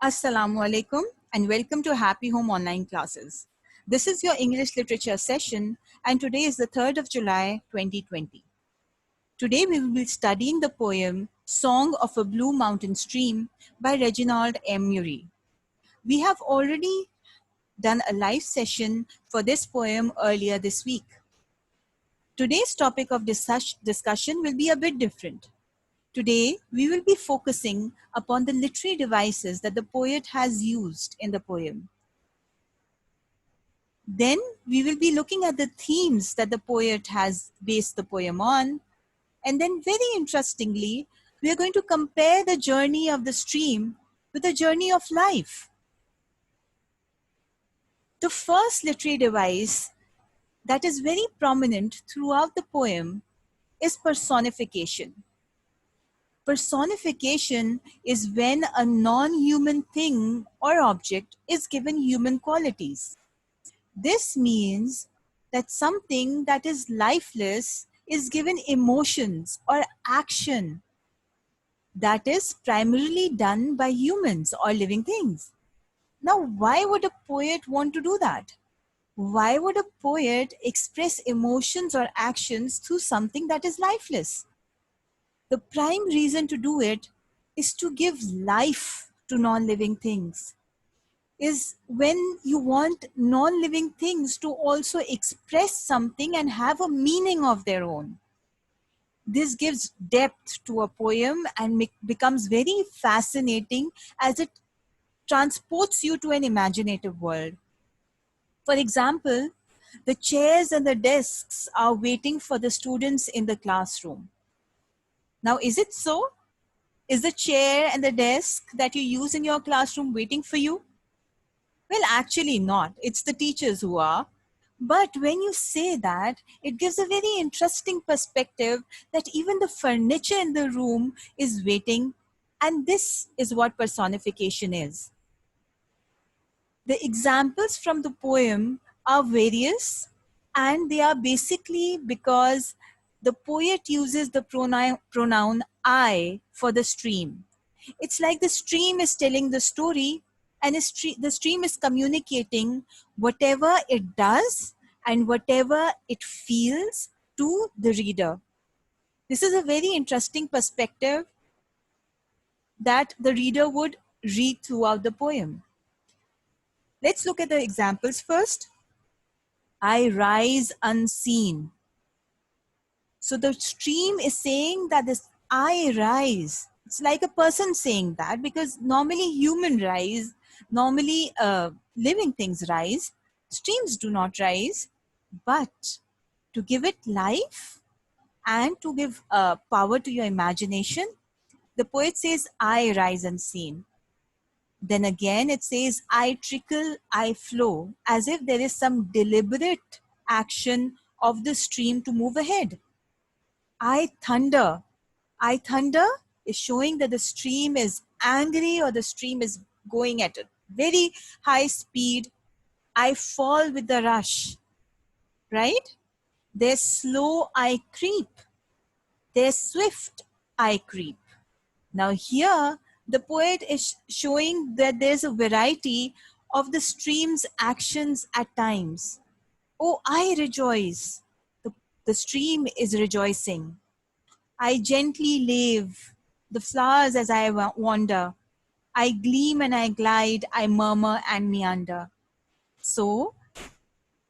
Assalamu alaikum and welcome to Happy Home Online Classes. This is your English Literature session and today is the 3rd of July 2020. Today we will be studying the poem Song of a Blue Mountain Stream by Reginald M. Murray. We have already done a live session for this poem earlier this week. Today's topic of discussion will be a bit different. Today, we will be focusing upon the literary devices that the poet has used in the poem. Then, we will be looking at the themes that the poet has based the poem on. And then, very interestingly, we are going to compare the journey of the stream with the journey of life. The first literary device that is very prominent throughout the poem is personification. Personification is when a non-human thing or object is given human qualities. This means that something that is lifeless is given emotions or action that is primarily done by humans or living things. Now, why would a poet want to do that? Why would a poet express emotions or actions through something that is lifeless? The prime reason to do it is to give life to non-living things. Is when you want non-living things to also express something and have a meaning of their own. This gives depth to a poem and becomes very fascinating as it transports you to an imaginative world. For example, the chairs and the desks are waiting for the students in the classroom. Now, is it so? Is the chair and the desk that you use in your classroom waiting for you? Well, actually not. It's the teachers who are. But when you say that, it gives a very interesting perspective that even the furniture in the room is waiting. And this is what personification is. The examples from the poem are various, and they are basically because the poet uses the pronoun I for the stream. It's like the stream is telling the story and the stream is communicating whatever it does and whatever it feels to the reader. This is a very interesting perspective that the reader would read throughout the poem. Let's look at the examples first. I rise unseen. So the stream is saying that this I rise. It's like a person saying that because normally human rise, normally living things rise. Streams do not rise, but to give it life and to give power to your imagination, the poet says, I rise unseen. Then again, it says, I trickle, I flow, as if there is some deliberate action of the stream to move ahead. I thunder. I thunder is showing that the stream is angry or the stream is going at a very high speed. I fall with the rush, right? There's slow, I creep. There's swift, I creep. Now here, the poet is showing that there's a variety of the stream's actions at times. Oh, I rejoice. The stream is rejoicing. I gently lave the flowers as I wander. I gleam and I glide, I murmur and meander. So,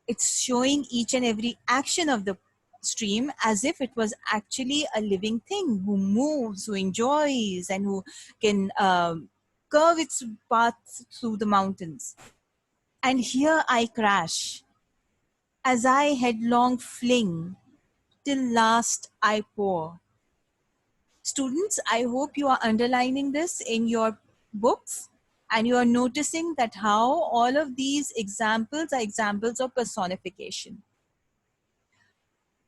it's showing each and every action of the stream as if it was actually a living thing who moves, who enjoys, and who can curve its path through the mountains. And here I crash as I headlong fling till last I pour. Students, I hope you are underlining this in your books and you are noticing that how all of these examples are examples of personification.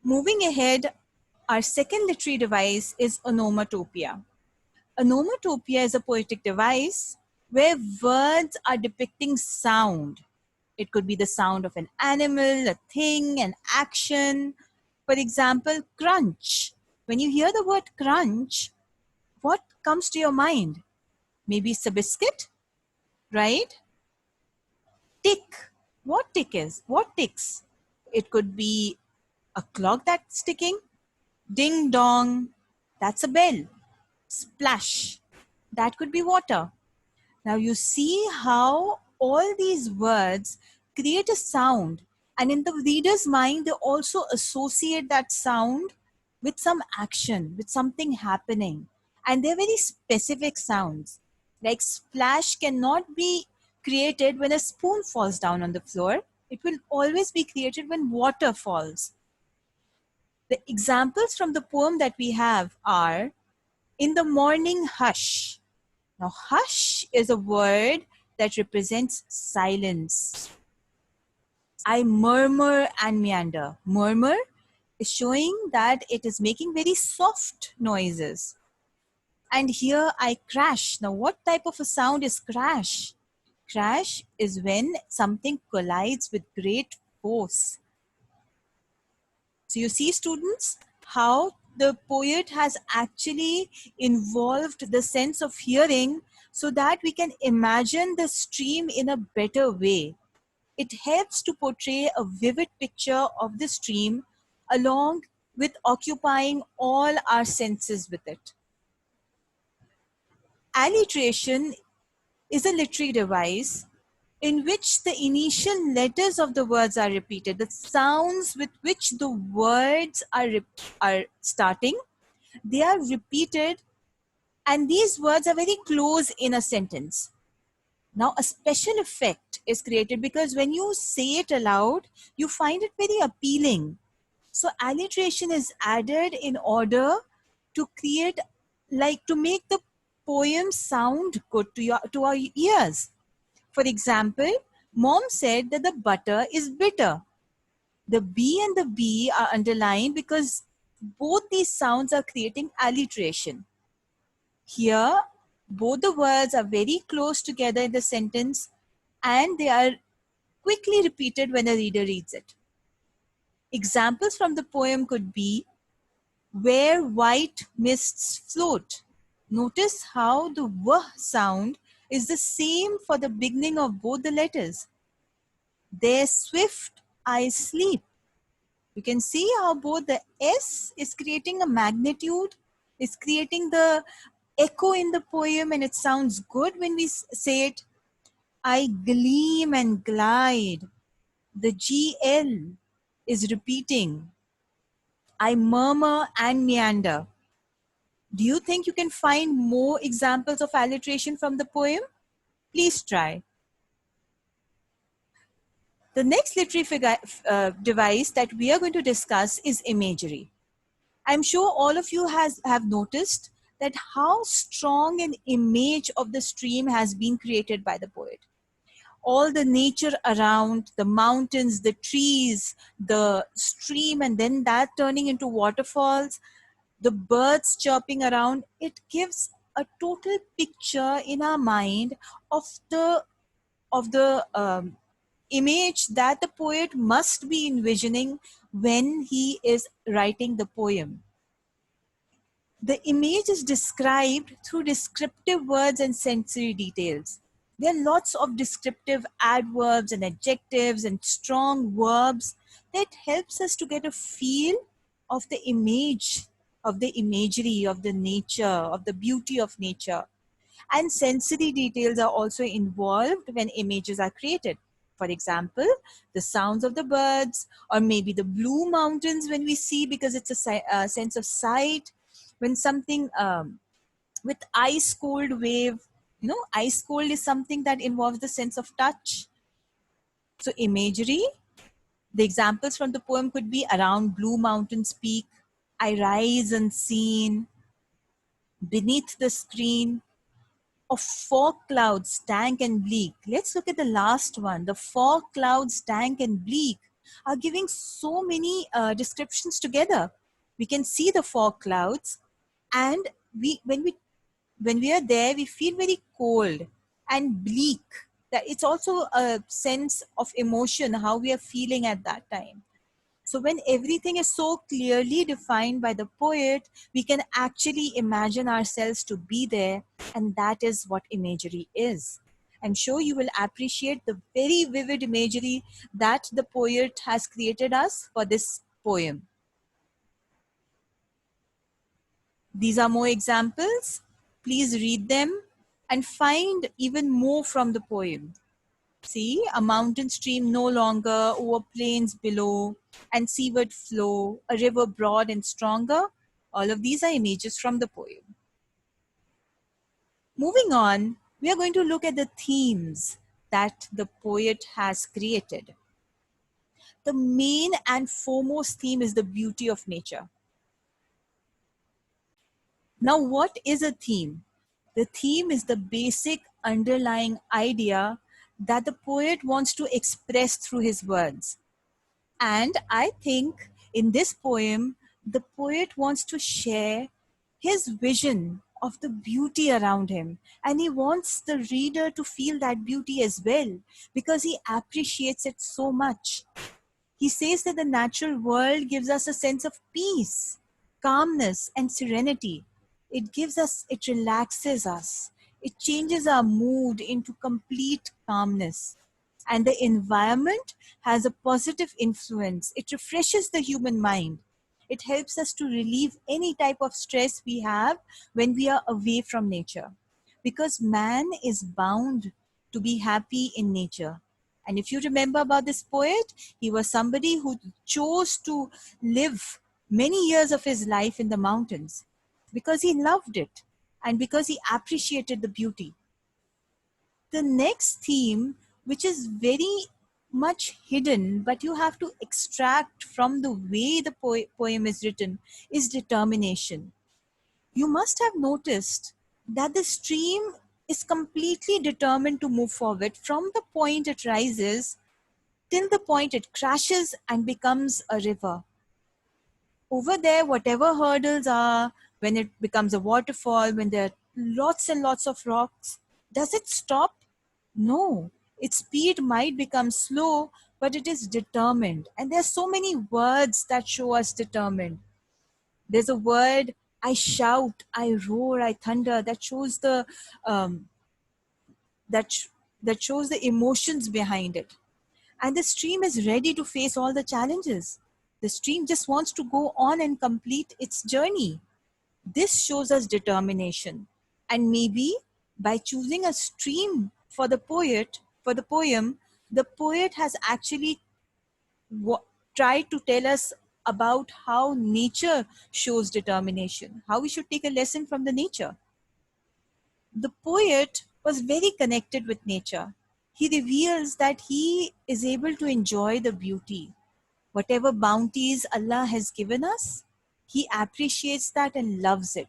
Moving ahead, our second literary device is onomatopoeia. Onomatopoeia is a poetic device where words are depicting sound. It could be the sound of an animal, a thing, an action. For example, crunch. When you hear the word crunch, what comes to your mind? Maybe it's a biscuit, right? Tick. What tick is? What ticks? It could be a clock that's ticking. Ding dong. That's a bell. Splash. That could be water. Now you see how all these words create a sound, and in the reader's mind, they also associate that sound with some action, with something happening. And they're very specific sounds. Like splash cannot be created when a spoon falls down on the floor, it will always be created when water falls. The examples from the poem that we have are in the morning hush. Now, hush is a word that represents silence. I murmur and meander. Murmur is showing that it is making very soft noises. And here I crash. Now, what type of a sound is crash? Crash is when something collides with great force. So you see, students, how the poet has actually involved the sense of hearing so that we can imagine the stream in a better way. It helps to portray a vivid picture of the stream along with occupying all our senses with it. Alliteration is a literary device in which the initial letters of the words are repeated. The sounds with which the words are starting, they are repeated, and these words are very close in a sentence. Now, a special effect is created because when you say it aloud, you find it very appealing. So, alliteration is added in order to create, like, to make the poem sound good to our ears. For example, Mom said that the butter is bitter. The B and the B are underlined because both these sounds are creating alliteration. Here, both the words are very close together in the sentence and they are quickly repeated when a reader reads it. Examples from the poem could be where white mists float. Notice how the W sound is the same for the beginning of both the letters. There swift I sleep. You can see how both the S is creating a magnitude, is creating the echo in the poem, and it sounds good when we say it. I gleam and glide. The GL is repeating. I murmur and meander. Do you think you can find more examples of alliteration from the poem? Please try. The next literary device that we are going to discuss is imagery. I'm sure all of you have noticed that how strong an image of the stream has been created by the poet. All the nature around, the mountains, the trees, the stream, and then that turning into waterfalls, the birds chirping around, it gives a total picture in our mind of the image that the poet must be envisioning when he is writing the poem. The image is described through descriptive words and sensory details. There are lots of descriptive adverbs and adjectives and strong verbs that helps us to get a feel of the image, of the imagery, of the nature, of the beauty of nature. And sensory details are also involved when images are created. For example, the sounds of the birds, or maybe the blue mountains when we see because it's a sense of sight. When something with ice cold wave, ice cold is something that involves the sense of touch. So imagery, the examples from the poem could be around Blue Mountain's peak, I rise unseen, beneath the screen, of fog clouds dank and bleak. Let's look at the last one. The fog clouds dank and bleak are giving so many descriptions together. We can see the fog clouds, and when we are there, we feel very cold and bleak. That it's also a sense of emotion, how we are feeling at that time. So when everything is so clearly defined by the poet, we can actually imagine ourselves to be there, and that is what imagery is. I'm sure you will appreciate the very vivid imagery that the poet has created us for this poem. These are more examples. Please read them and find even more from the poem. See, a mountain stream no longer over plains below, and seaward flow, a river broad and stronger. All of these are images from the poem. Moving on, we are going to look at the themes that the poet has created. The main and foremost theme is the beauty of nature. Now, what is a theme? The theme is the basic underlying idea that the poet wants to express through his words. And I think in this poem, the poet wants to share his vision of the beauty around him. And he wants the reader to feel that beauty as well because he appreciates it so much. He says that the natural world gives us a sense of peace, calmness, and serenity. It relaxes us. It changes our mood into complete calmness. And the environment has a positive influence. It refreshes the human mind. It helps us to relieve any type of stress we have when we are away from nature. Because man is bound to be happy in nature. And if you remember about this poet, he was somebody who chose to live many years of his life in the mountains because he loved it and because he appreciated the beauty. The next theme, which is very much hidden, but you have to extract from the way the poem is written, is determination. You must have noticed that the stream is completely determined to move forward from the point it rises till the point it crashes and becomes a river. Over there, whatever hurdles are, when it becomes a waterfall, when there are lots and lots of rocks, does it stop? No. Its speed might become slow, but it is determined. And there are so many words that show us determined. There's a word, I shout, I roar, I thunder, that shows the um, that sh- that shows the emotions behind it. And the stream is ready to face all the challenges. The stream just wants to go on and complete its journey. This shows us determination. And maybe by choosing a stream for the poem, the poet has actually tried to tell us about how nature shows determination, how we should take a lesson from the nature. The poet was very connected with nature. He reveals that he is able to enjoy the beauty. Whatever bounties Allah has given us, he appreciates that and loves it.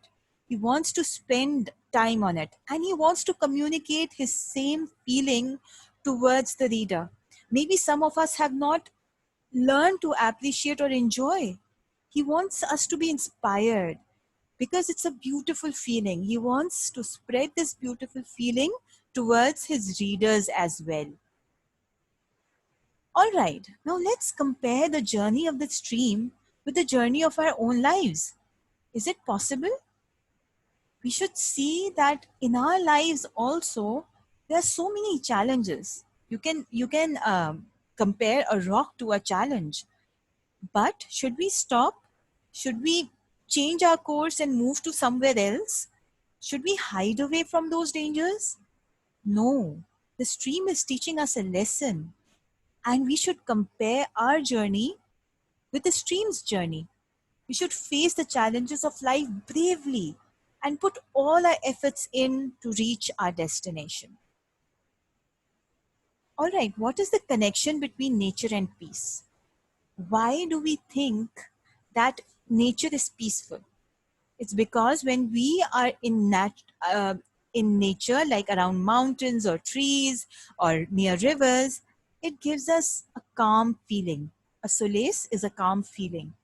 He wants to spend time on it and he wants to communicate his same feeling towards the reader. Maybe some of us have not learned to appreciate or enjoy. He wants us to be inspired because it's a beautiful feeling. He wants to spread this beautiful feeling towards his readers as well. All right, now let's compare the journey of the stream with the journey of our own lives. Is it possible? We should see that in our lives also, there are so many challenges. You can compare a rock to a challenge. But should we stop? Should we change our course and move to somewhere else? Should we hide away from those dangers? No. The stream is teaching us a lesson, and we should compare our journey with the stream's journey. We should face the challenges of life bravely and put all our efforts in to reach our destination. All right, what is the connection between nature and peace? Why do we think that nature is peaceful? It's because when we are in nature, like around mountains or trees or near rivers, it gives us a calm feeling. A solace is a calm feeling.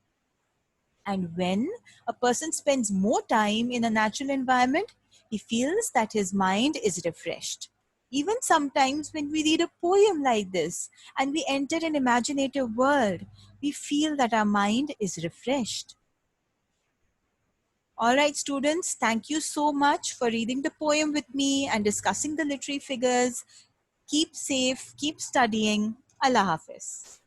And when a person spends more time in a natural environment, he feels that his mind is refreshed. Even sometimes when we read a poem like this and we enter an imaginative world, we feel that our mind is refreshed. All right, students, thank you so much for reading the poem with me and discussing the literary figures. Keep safe, keep studying. Allah Hafiz.